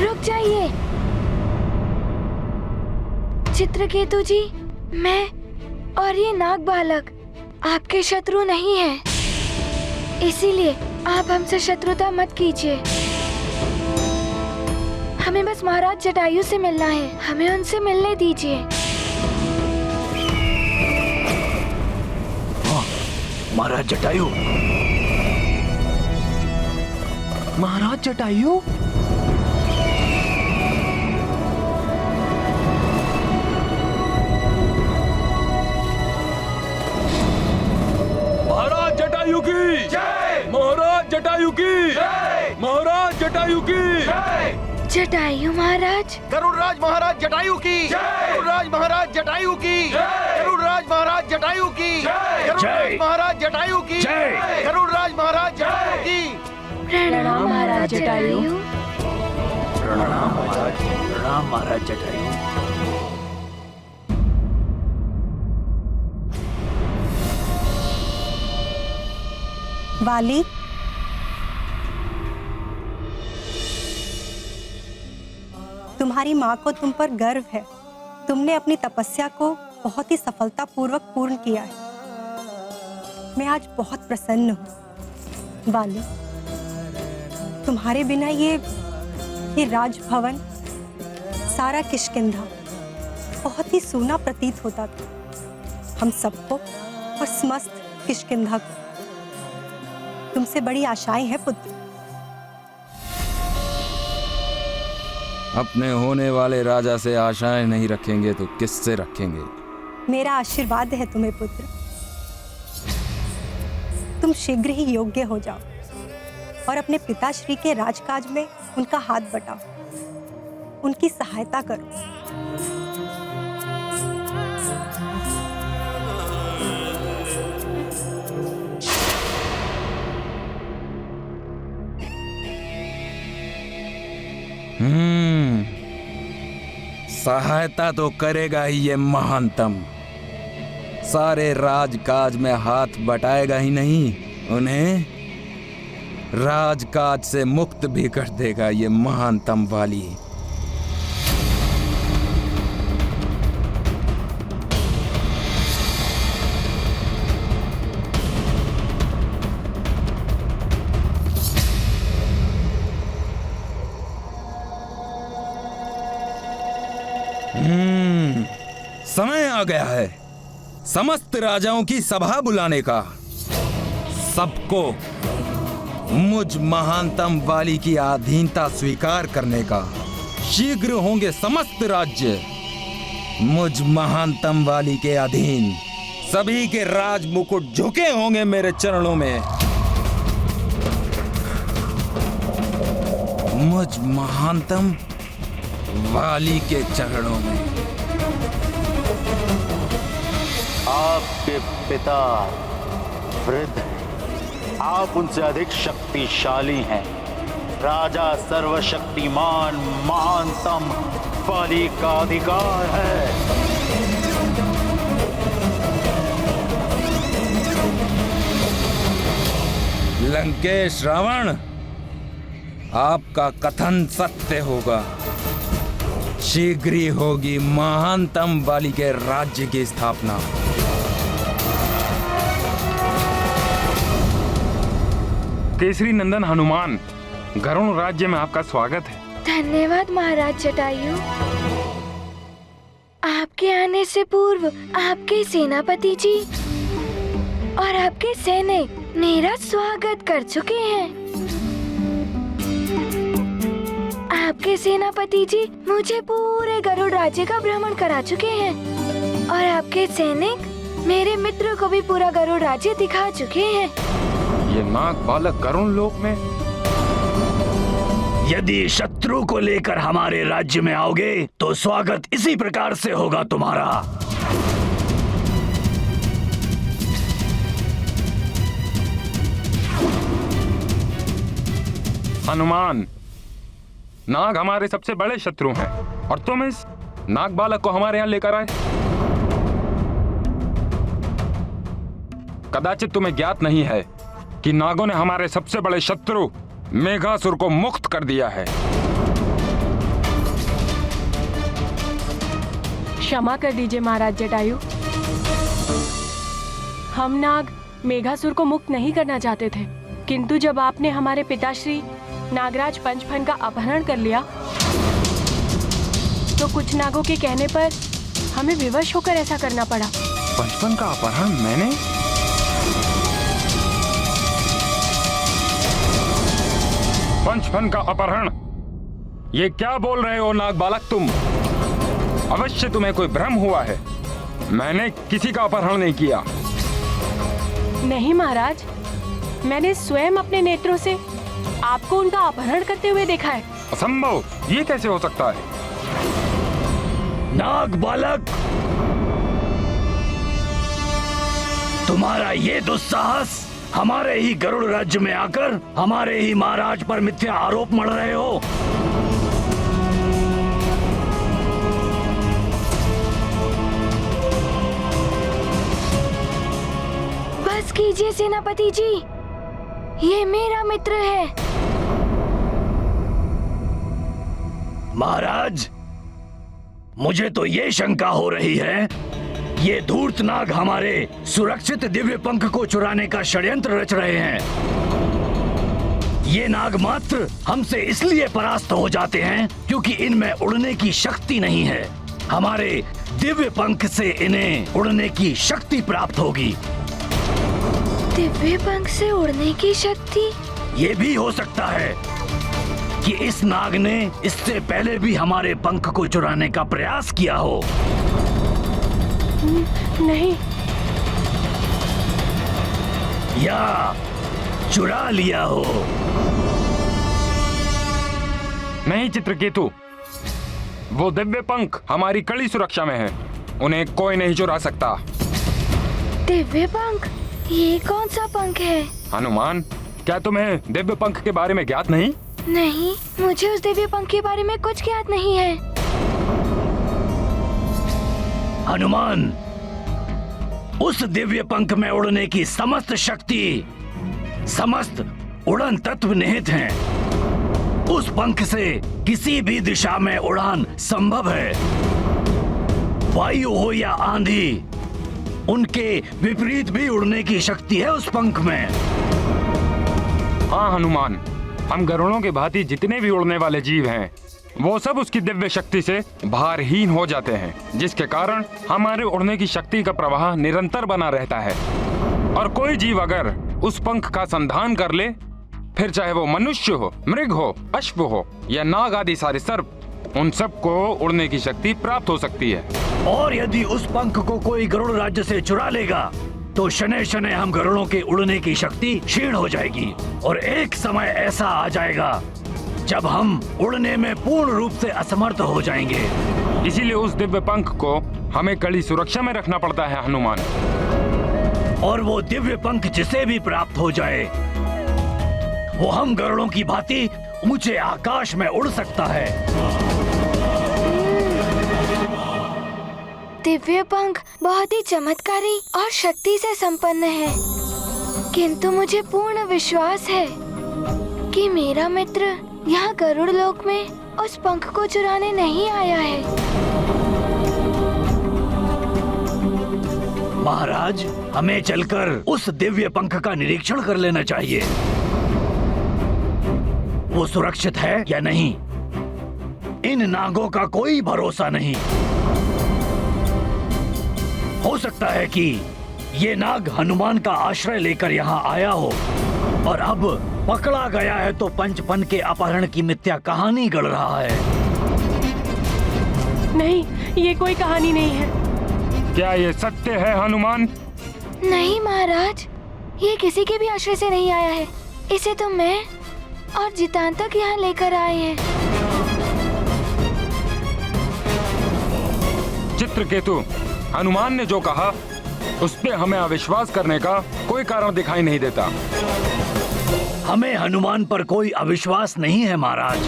रुक जाइए चित्रकेतु जी, मैं और ये नाग बालक आपके शत्रु नहीं है, इसीलिए आप हमसे शत्रुता मत कीजिए। हमें बस महाराज जटायु से मिलना है, हमें उनसे मिलने दीजिए। हाँ, महाराज जटायु। महाराज जटायु? महाराज जटायु की जय! महाराज जटायु की जय! महाराज जटायु की जय! जटायु महाराज। गरुड़राज महाराज जटायु की जय! गरुड़राज महाराज जटायु की जय! गरुड़राज महाराज जटायु की जय! गरुड़राज महाराज जटायु की जय! गरुड़राज महाराज जटायु की। प्रणाम महाराज जटायु। प्रणाम महाराज, प्रणाम महाराज जटायु। वाली, तुम्हारी माँ को तुम पर गर्व है। तुमने अपनी तपस्या को बहुत ही सफलतापूर्वक पूर्ण किया है। मैं आज बहुत प्रसन्न हूँ। वाली, तुम्हारे बिना ये राजभवन, सारा किष्किंधा बहुत ही सूना प्रतीत होता था। हम सबको और समस्त किष्किंधा को तुमसे बड़ी आशाएं हैं पुत्र। अपने होने वाले राजा से आशाएं नहीं रखेंगे तो किससे रखेंगे? मेरा आशीर्वाद है तुम्हें पुत्र। तुम शीघ्र ही योग्य हो जाओ और अपने पिताश्री के राजकाज में उनका हाथ बटाओ, उनकी सहायता करो। सहायता तो करेगा ही ये महानतम। सारे राजकाज में हाथ बटाएगा ही नहीं, उन्हें राजकाज से मुक्त भी कर देगा ये महानतम वाली। समय आ गया है समस्त राजाओं की सभा बुलाने का। सबको मुझ महानतम वाली की अधीनता स्वीकार करने का। शीघ्र होंगे समस्त राज्य मुझ महानतम वाली के अधीन। सभी के राज मुकुट झुके होंगे मेरे चरणों में। मुझ महानतम वाली के चरणों में। आपके पिता वृद्ध हैं, आप उनसे अधिक शक्तिशाली हैं। राजा सर्वशक्तिमान महानतम वाली का अधिकार है। लंकेश रावण, आपका कथन सत्य होगा। शीघ्र ही होगी महानतम वाली के राज्य की स्थापना। केसरी नंदन हनुमान, गरुड़ राज्य में आपका स्वागत है। धन्यवाद महाराज जटायु। आपके आने से पूर्व आपके सेनापति जी और आपके सैनिक मेरा स्वागत कर चुके हैं। आपके सेनापति जी मुझे पूरे गरुड़ राज्य का भ्रमण करा चुके हैं और आपके सैनिक मेरे मित्र को भी पूरा गरुड़ राज्य दिखा चुके हैं। ये नाग बालक गरुड़ लोक में। यदि शत्रु को लेकर हमारे राज्य में आओगे तो स्वागत इसी प्रकार से होगा तुम्हारा। हनुमान, नाग हमारे सबसे बड़े शत्रु हैं और तुम इस नाग बालक को हमारे यहाँ लेकर आए। कदाचित तुम्हें ज्ञात नहीं है कि नागों ने हमारे सबसे बड़े शत्रु मेघासुर को मुक्त कर दिया है। क्षमा कर दीजिए महाराज जटायु। हम नाग मेघासुर को मुक्त नहीं करना चाहते थे, किंतु जब आपने हमारे पिताश्री नागराज पंचफन का अपहरण कर लिया तो कुछ नागों के कहने पर हमें विवश होकर ऐसा करना पड़ा। पंचफन का अपहरण मैंने? पंचफन का अपहरण? ये क्या बोल रहे हो नाग बालक तुम? अवश्य तुम्हें कोई भ्रम हुआ है। मैंने किसी का अपहरण नहीं किया। नहीं महाराज, मैंने स्वयं अपने नेत्रों से आपको उनका अपहरण करते हुए देखा है। असंभव, ये कैसे हो सकता है? नाग बालक, तुम्हारा ये दुस्साहस हमारे ही गरुड़ राज्य में आकर हमारे ही महाराज पर मिथ्या आरोप मढ़ रहे हो। बस कीजिए सेनापति जी, ये मेरा मित्र है। महाराज, मुझे तो ये शंका हो रही है, ये धूर्त नाग हमारे सुरक्षित दिव्य पंख को चुराने का षड्यंत्र रच रहे हैं। ये नाग मात्र हमसे इसलिए परास्त हो जाते हैं क्योंकि इनमें उड़ने की शक्ति नहीं है। हमारे दिव्य पंख से इन्हें उड़ने की शक्ति प्राप्त होगी। दिव्य पंख से उड़ने की शक्ति? ये भी हो सकता है कि इस नाग ने इससे पहले भी हमारे पंख को चुराने का प्रयास किया हो। नहीं, या चुरा लिया हो। नहीं चित्रकेतु, वो दिव्य पंख हमारी कड़ी सुरक्षा में है, उन्हें कोई नहीं चुरा सकता। दिव्य पंख? ये कौन सा पंख है? हनुमान, क्या तुम्हें दिव्य पंख के बारे में ज्ञात नहीं? नहीं, मुझे उस दिव्य पंख के बारे में कुछ ज्ञात नहीं है। हनुमान, उस दिव्य पंख में उड़ने की समस्त शक्ति, समस्त उड़न तत्व निहित हैं। उस पंख से किसी भी दिशा में उड़ान संभव है। वायु हो या आंधी, उनके विपरीत भी उड़ने की शक्ति है उस पंख में। हाँ हनुमान, हम गरुड़ों के भांति जितने भी उड़ने वाले जीव हैं, वो सब उसकी दिव्य शक्ति से भारहीन हो जाते हैं, जिसके कारण हमारे उड़ने की शक्ति का प्रवाह निरंतर बना रहता है। और कोई जीव अगर उस पंख का संधान कर ले, फिर चाहे वो मनुष्य हो, मृग हो, अश्व हो या नाग आदि सारे सर्प, उन सबको उड़ने की शक्ति प्राप्त हो सकती है। और यदि उस पंख को कोई गरुड़ राज्य से चुरा लेगा तो शनै शनै हम गरुड़ों के उड़ने की शक्ति क्षीण हो जाएगी और एक समय ऐसा आ जाएगा जब हम उड़ने में पूर्ण रूप से असमर्थ हो जाएंगे। इसीलिए उस दिव्य पंख को हमें कड़ी सुरक्षा में रखना पड़ता है हनुमान। और वो दिव्य पंख जिसे भी प्राप्त हो जाए, वो हम गरुड़ों की भांति ऊंचे आकाश में उड़ सकता है। दिव्य पंख बहुत ही चमत्कारी और शक्ति से संपन्न है, किंतु मुझे पूर्ण विश्वास है कि मेरा मित्र यहाँ गरुड़ लोक में उस पंख को चुराने नहीं आया है। महाराज, हमें चलकर उस दिव्य पंख का निरीक्षण कर लेना चाहिए। वो सुरक्षित है या नहीं, इन नागों का कोई भरोसा नहीं। हो सकता है कि ये नाग हनुमान का आश्रय लेकर यहाँ आया हो और अब पकड़ा गया है तो पंचफन के अपहरण की मिथ्या कहानी गढ़ रहा है। नहीं, ये कोई कहानी नहीं है। क्या ये सत्य है हनुमान? नहीं महाराज, ये किसी के भी आश्रय से नहीं आया है। इसे तो मैं और जितांतक यहाँ लेकर आए हैं। चित्रकेतु, हनुमान ने जो कहा उस पे हमें अविश्वास करने का कोई कारण दिखाई नहीं देता। हमें हनुमान पर कोई अविश्वास नहीं है महाराज।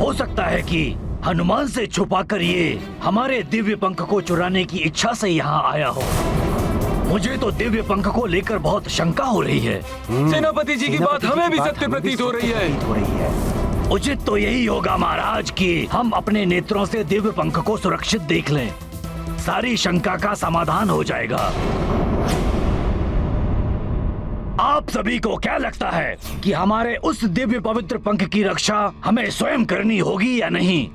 हो सकता है कि हनुमान से छुपाकर ये हमारे दिव्य पंख को चुराने की इच्छा से यहाँ आया हो। मुझे तो दिव्य पंख को लेकर बहुत शंका हो रही है। सेनापति जी की बात हमें भी सत्य प्रतीत हो रही है। उचित तो यही होगा महाराज कि हम अपने नेत्रों से दिव्य पंख को सुरक्षित देख लें। सारी शंका का समाधान हो जाएगा। आप सभी को क्या लगता है कि हमारे उस दिव्य पवित्र पंख की रक्षा हमें स्वयं करनी होगी या नहीं?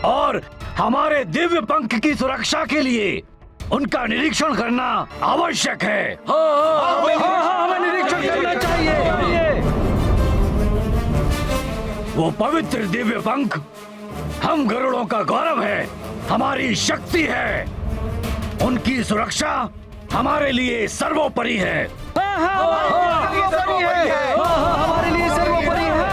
और हमारे दिव्य पंख की सुरक्षा के लिए उनका निरीक्षण करना आवश्यक है। हमें निरीक्षण करना चाहिए। वो पवित्र दिव्य पंख हम गरुड़ों का गौरव है, हमारी शक्ति है। उनकी सुरक्षा हमारे लिए सर्वोपरि है। हमारे लिए सर्वोपरि है।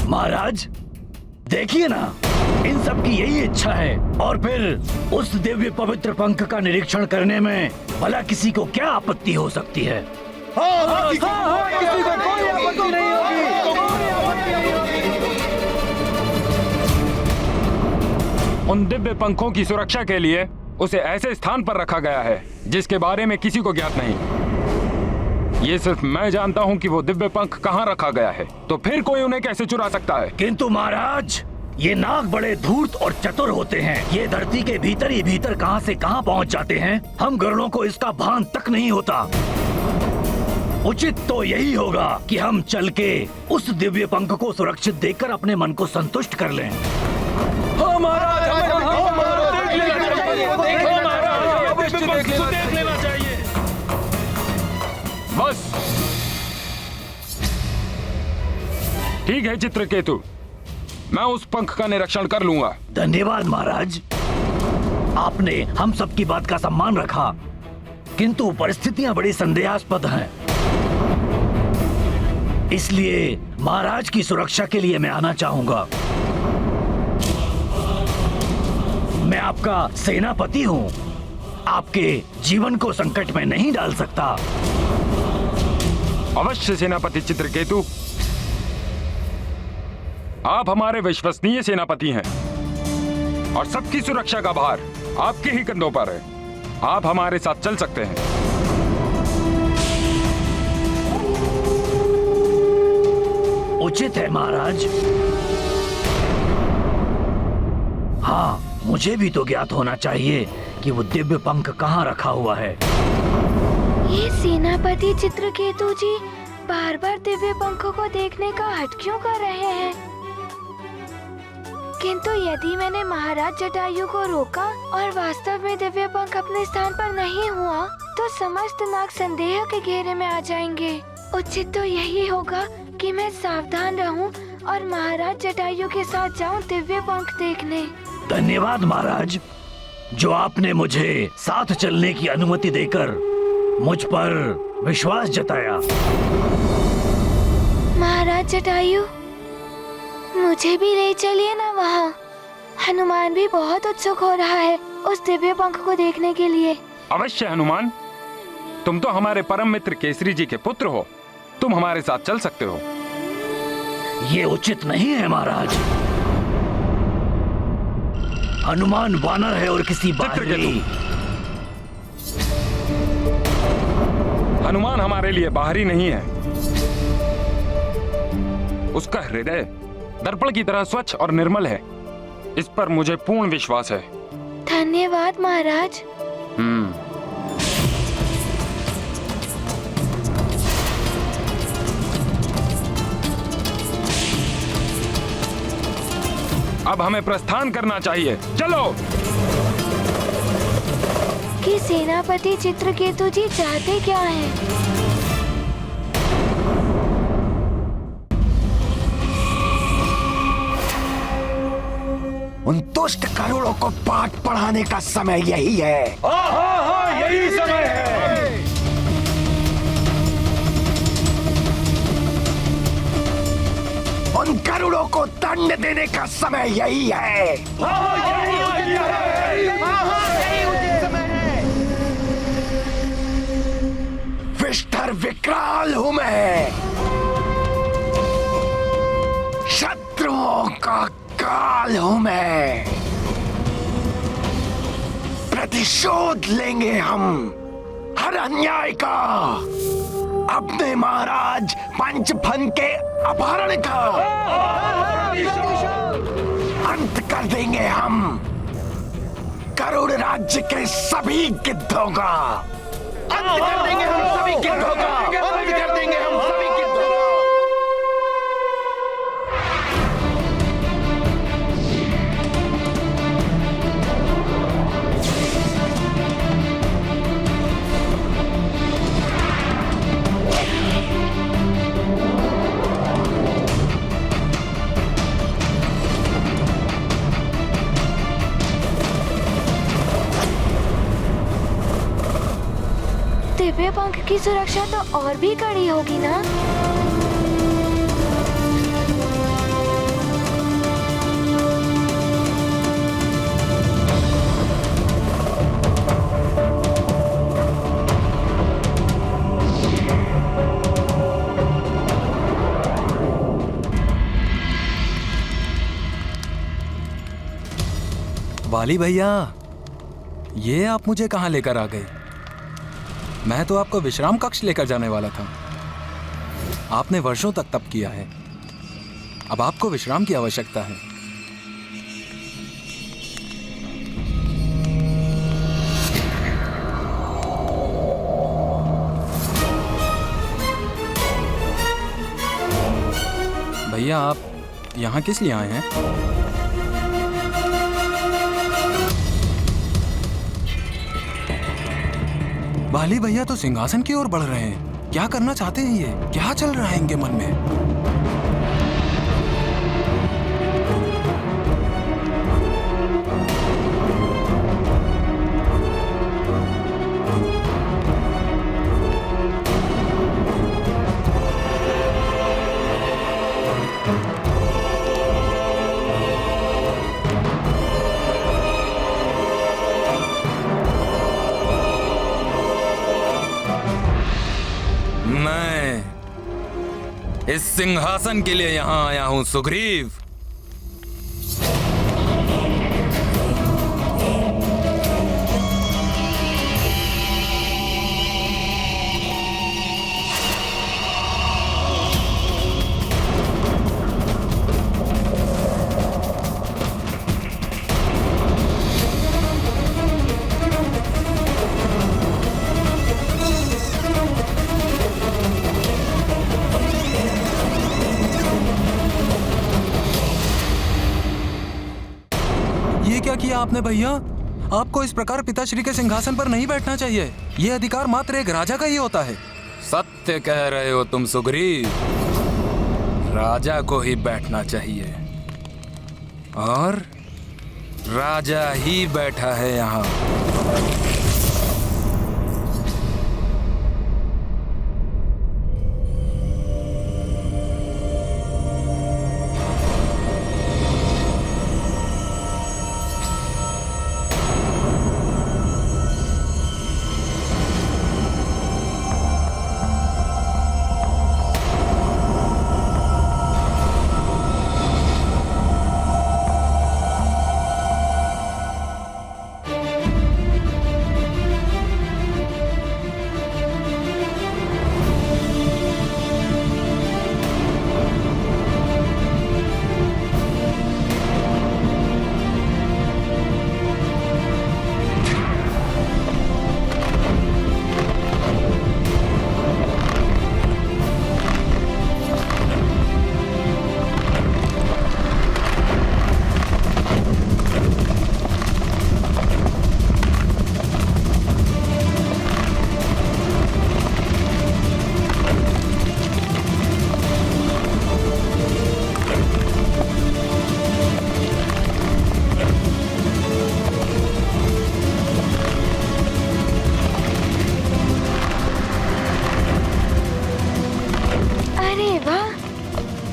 महाराज देखिए ना, इन सब की यही इच्छा है, और फिर उस दिव्य पवित्र पंख का निरीक्षण करने में भला किसी को क्या आपत्ति हो सकती है? किसी को कोई आपत्ति नहीं होगी। उन दिव्य पंखों की सुरक्षा के लिए उसे ऐसे स्थान पर रखा गया है जिसके बारे में किसी को ज्ञात नहीं। ये सिर्फ मैं जानता हूँ कि वो दिव्य पंख कहाँ रखा गया है, तो फिर कोई उन्हें कैसे चुरा सकता है? किंतु महाराज, ये नाग बड़े धूर्त और चतुर होते हैं। ये धरती के भीतर ही भीतर कहां से कहां पहुंच जाते हैं, हम गरुड़ों को इसका भान तक नहीं होता। उचित तो यही होगा कि हम चल के उस दिव्य पंख को सुरक्षित देखकर अपने मन को संतुष्ट कर लें। देख लेना चाहिए। बस ठीक है चित्रकेतु, मैं उस पंख का निरीक्षण कर लूंगा। धन्यवाद महाराज, आपने हम सबकी बात का सम्मान रखा, किंतु परिस्थितियां बड़ी संदेहास्पद हैं। इसलिए महाराज की सुरक्षा के लिए मैं आना चाहूंगा। मैं आपका सेनापति हूँ, आपके जीवन को संकट में नहीं डाल सकता। अवश्य सेनापति चित्रकेतु, आप हमारे विश्वसनीय सेनापति हैं और सबकी सुरक्षा का भार आपके ही कंधों पर है। आप हमारे साथ चल सकते हैं। उचित है महाराज। हाँ, मुझे भी तो ज्ञात होना चाहिए कि वो दिव्य पंख कहाँ रखा हुआ है। ये सेनापति चित्रकेतु जी बार बार दिव्य पंखों को देखने का हट क्यों कर रहे हैं? किंतु यदि मैंने महाराज जटायु को रोका और वास्तव में दिव्य पंख अपने स्थान पर नहीं हुआ, तो समस्त नाग संदेह के घेरे में आ जाएंगे। उचित तो यही होगा कि मैं सावधान रहूं और महाराज जटायु के साथ जाऊं दिव्य पंख देखने। धन्यवाद महाराज, जो आपने मुझे साथ चलने की अनुमति देकर मुझ पर विश्वास जताया। महाराज जटायु, मुझे भी ले चलिए ना वहाँ। हनुमान भी बहुत उत्सुक हो रहा है उस दिव्य पंख को देखने के लिए। अवश्य हनुमान, तुम तो हमारे परम मित्र केसरी जी के पुत्र हो, तुम हमारे साथ चल सकते हो। ये उचित नहीं है महाराज। हनुमान वानर है और किसी बाहरी। हनुमान हमारे लिए बाहरी नहीं है। उसका हृदय दर्पण की तरह स्वच्छ और निर्मल है। इस पर मुझे पूर्ण विश्वास है। धन्यवाद महाराज। अब हमें प्रस्थान करना चाहिए, चलो। कि सेनापति चित्रकेतु जी चाहते क्या हैं? उन दुष्ट गरुड़ों को पाठ पढ़ाने का समय यही है। यही समय है। उन गरुड़ों को दंड देने का समय यही है। विष्ठर विकराल हूं मैं, शत्रुओं का काल हूं मैं। प्रतिशोध लेंगे हम हर और अन्याय का, अपने महाराज पंचफन के अपहरण का अंत कर देंगे हम, गरुड़ राज्य के सभी गिद्धों का अंत कर देंगे हम सभी गिद्धों का, अंत कर देंगे हम सभी गिद्धों का। दिव्य पंख की सुरक्षा तो और भी कड़ी होगी ना? वाली भैया, ये आप मुझे कहाँ लेकर आ गए? मैं तो आपको विश्राम कक्ष लेकर जाने वाला था। आपने वर्षों तक तप किया है, अब आपको विश्राम की आवश्यकता है। भैया, आप यहाँ किस लिए आए हैं? वाली भैया तो सिंहासन की ओर बढ़ रहे हैं। क्या करना चाहते हैं ये? क्या चल रहा है इनके मन में? इस सिंहासन के लिए यहां आया हूं सुग्रीव। क्या किया आपने भैया? आपको इस प्रकार पिताश्री के सिंहासन पर नहीं बैठना चाहिए। यह अधिकार मात्र एक राजा का ही होता है। सत्य कह रहे हो तुम सुग्रीव, राजा को ही बैठना चाहिए और राजा ही बैठा है यहाँ।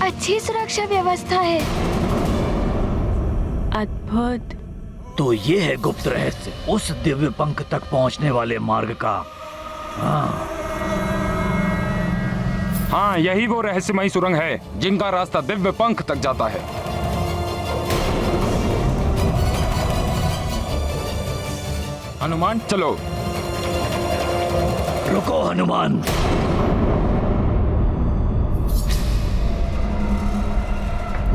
अच्छी सुरक्षा व्यवस्था है। अद्भुत। तो ये है गुप्त रहस्य उस दिव्य पंख तक पहुंचने वाले मार्ग का। हाँ, यही वो रहस्यमयी सुरंग है जिनका रास्ता दिव्य पंख तक जाता है। हनुमान, चलो। रुको हनुमान।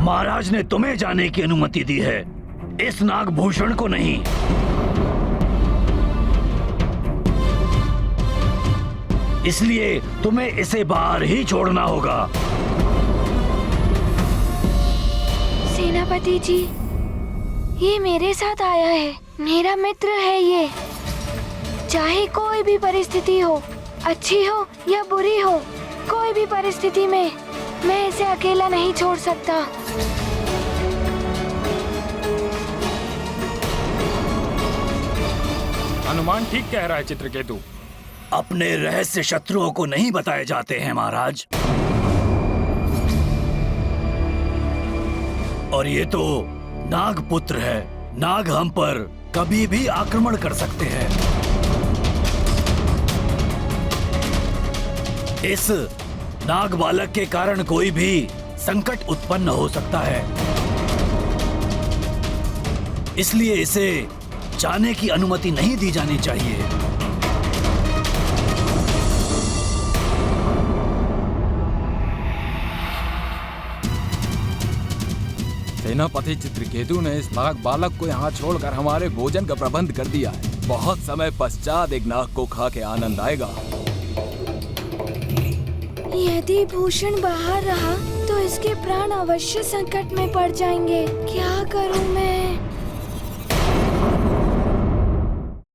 महाराज ने तुम्हें जाने की अनुमति दी है, इस नागभूषण को नहीं। इसलिए तुम्हें इसे बाहर ही छोड़ना होगा। सेनापति जी, ये मेरे साथ आया है, मेरा मित्र है ये। चाहे कोई भी परिस्थिति हो, अच्छी हो या बुरी हो, कोई भी परिस्थिति में मैं इसे अकेला नहीं छोड़ सकता। हनुमान ठीक कह रहा है चित्रकेतु। अपने रहस्य शत्रुओं को नहीं बताए जाते हैं महाराज। और ये तो नागपुत्र है, नाग हम पर कभी भी आक्रमण कर सकते हैं। इस नाग बालक के कारण कोई भी संकट उत्पन्न हो सकता है, इसलिए इसे जाने की अनुमति नहीं दी जानी चाहिए। सेनापति चित्रकेतु ने इस नाग बालक को यहाँ छोड़कर हमारे भोजन का प्रबंध कर दिया है। बहुत समय पश्चात एक नाग को खा के आनंद आएगा। यदि भूषण बाहर रहा तो इसके प्राण अवश्य संकट में पड़ जाएंगे। क्या करूं मैं?